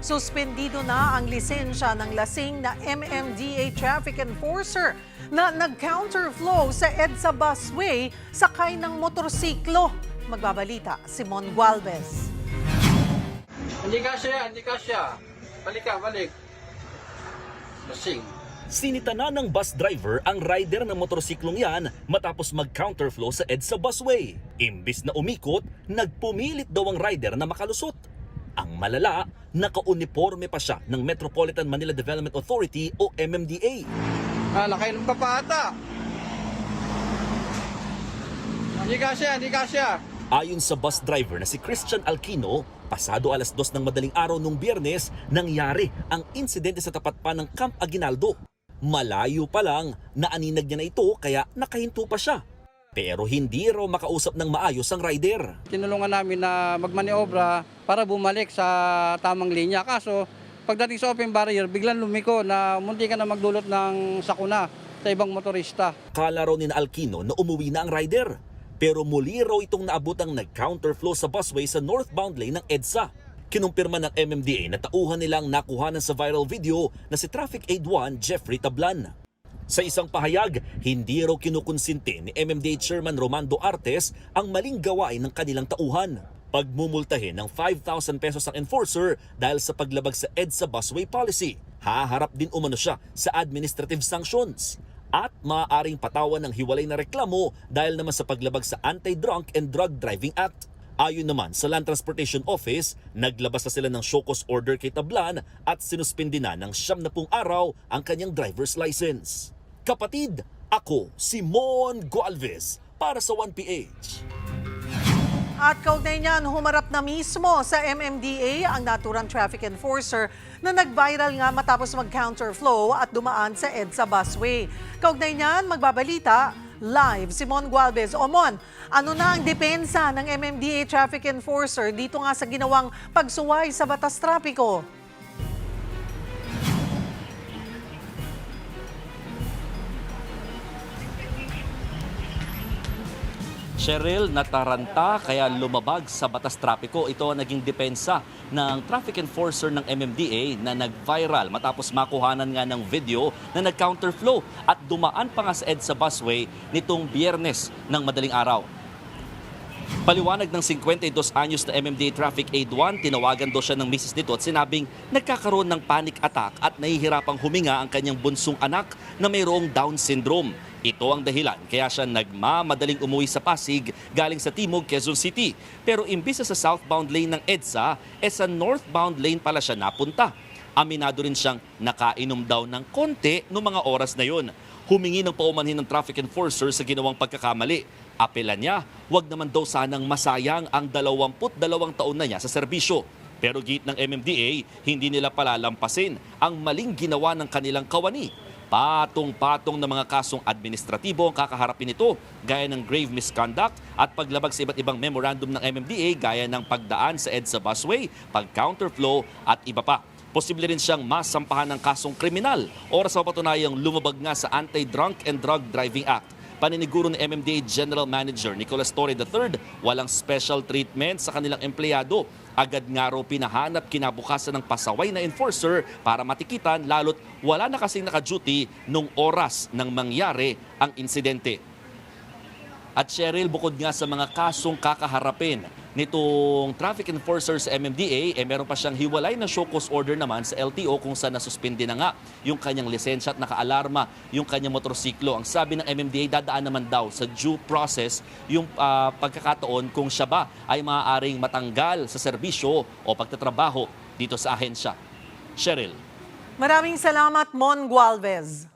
Suspendido na ang lisensya ng lasing na MMDA traffic enforcer na nag-counterflow sa EDSA busway sakay ng motorsiklo. Magbabalita, Simon Gualvez. Hindi kasya. Balik. Lasing. Sinita na ng bus driver ang rider ng motorsiklong yan matapos mag-counterflow sa EDSA busway. Imbis na umikot, nagpumilit daw ang rider na makalusot. Ang malala, naka-uniforme pa siya ng Metropolitan Manila Development Authority o MMDA. Nakainom ka pa ata. Hindi kasya. Ayon sa bus driver na si Christian Alquino, pasado alas 2 ng madaling araw nung Biyernes, nangyari ang insidente sa tapat pa ng Camp Aguinaldo. Malayo pa lang, naaninag niya na ito kaya nakahinto pa siya. Pero hindi raw makausap ng maayos ang rider. Tinulungan namin na magmaniobra para bumalik sa tamang linya. Kaso, pagdating sa open barrier, biglang lumiko na munti ka na magdulot ng sakuna sa ibang motorista. Kala raw ni Alquino na umuwi na ang rider. Pero muli raw itong naabotang nag-counterflow sa busway sa northbound lane ng EDSA. Kinumpirma ng MMDA na tauhan nilang nakuhanan sa viral video na si Traffic Aid 1 Jeffrey Tablan. Sa isang pahayag, hindi raw kinukonsinti ni MMDA Chairman Romando Artes ang maling gawain ng kanilang tauhan. Pagmumultahin ng 5,000 pesos ang enforcer dahil sa paglabag sa EDSA busway policy. Haharap din umano siya sa administrative sanctions. At maaaring patawan ng hiwalay na reklamo dahil naman sa paglabag sa Anti-Drunk and Drug Driving Act. Ayon naman sa Land Transportation Office, naglabas na sila ng show cause order kay Tablan at sinuspindi na ng 70 araw ang kanyang driver's license. Kapatid, ako si Mon Gualvez para sa 1PH. At kaugnay niyan, humarap na mismo sa MMDA ang naturang traffic enforcer na nag-viral nga matapos mag-counterflow at dumaan sa EDSA busway. Kaugnay niyan, magbabalita, live, Simon Gualvez. Mon, ano na ang depensa ng MMDA traffic enforcer dito nga sa ginawang pagsuway sa batas trapiko? Cheryl, nataranta kaya lumabag sa batas trapiko. Ito ang naging depensa ng traffic enforcer ng MMDA na nag-viral matapos makuhanan nga ng video na nag-counterflow at dumaan pa nga sa EDSA busway nitong Biyernes ng madaling araw. Paliwanag ng 52 anyos na MMDA Traffic Aid 1, tinawagan daw siya ng misis nito at sinabing nagkakaroon ng panic attack at nahihirapang huminga ang kanyang bunsong anak na mayroong Down syndrome. Ito ang dahilan kaya siya nagmamadaling umuwi sa Pasig galing sa Timog, Quezon City. Pero imbis na sa southbound lane ng EDSA, sa northbound lane pala siya napunta. Aminado rin siyang nakainom daw ng konti noong mga oras na yun. Humingi ng paumanhin ng traffic enforcer sa ginawang pagkakamali. Apela niya, wag naman daw sanang masayang ang 22 taon na niya sa serbisyo. Pero git ng MMDA, hindi nila palalampasin ang maling ginawa ng kanilang kawani. Patong-patong na mga kasong administratibo ang kakaharapin nito gaya ng grave misconduct at paglabag sa iba't ibang memorandum ng MMDA gaya ng pagdaan sa EDSA busway, pag-counterflow at iba pa. Posible rin siyang masampahan ng kasong kriminal oras sa patunayang lumabag nga sa Anti-Drunk and Drug Driving Act. Paniniguro ni MMDA General Manager Nicolas Torre III, walang special treatment sa kanilang empleyado. Agad nga raw pinahanap kinabukasan ng pasaway na enforcer para matikitan lalo't wala na kasing naka-duty nung oras nang mangyari ang insidente. At Cheryl, bukod nga sa mga kasong kakaharapin nitong traffic enforcer sa MMDA, meron pa siyang hiwalay na show cause order naman sa LTO kung saan nasuspindi na nga yung kanyang lisensya at nakaalarma yung kanyang motorsiklo. Ang sabi ng MMDA, dadaan naman daw sa due process yung pagkakataon kung siya ba ay maaaring matanggal sa serbisyo o pagtatrabaho dito sa ahensya. Cheryl. Maraming salamat, Mon Gualvez.